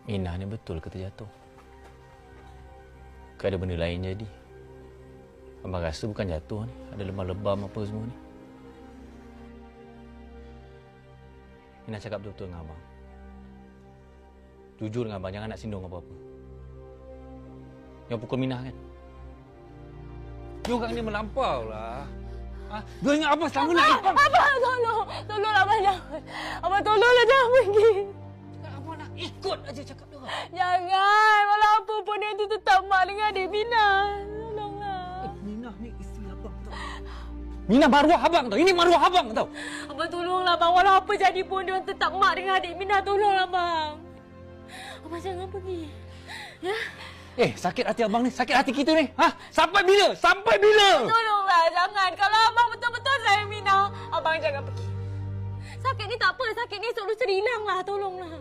Minah ni betul ke terjatuh? Ke ada benda lain jadi? Abang rasa bukan jatuh ni. Ada lebam-lebam apa semua ni. Minah cakap betul-betul dengan abang. Jujur dengan abang, jangan nak sindung apa-apa. Yang pukul Minah kan? Dia orang ni melampau lah. Dia ingat apa selama nak ikut? Abang, tolong. Tolong abang jangan. Abang tolonglah jangan pergi. Abang nak ikut aja cakap dia. Jangan. Walaupun pun dia tu tetap mak dengan adik Minah. Tolonglah. Minah ni isteri abang tau. Minah maruah abang tau. Ini maruah abang tau. Abang tolonglah abang. Walau apa jadi pun dia tetap mak dengan adik Minah. Tolonglah abang. Abang jangan pergi. Ya? Sakit hati abang ni. Sakit hati kita ni. Sampai bila? Sampai bila? Tolonglah jangan. Kalau abang betul-betul sayang Minah, abang jangan pergi. Sakit ni tak apa. Sakit ni solusi hilang lah. Tolonglah.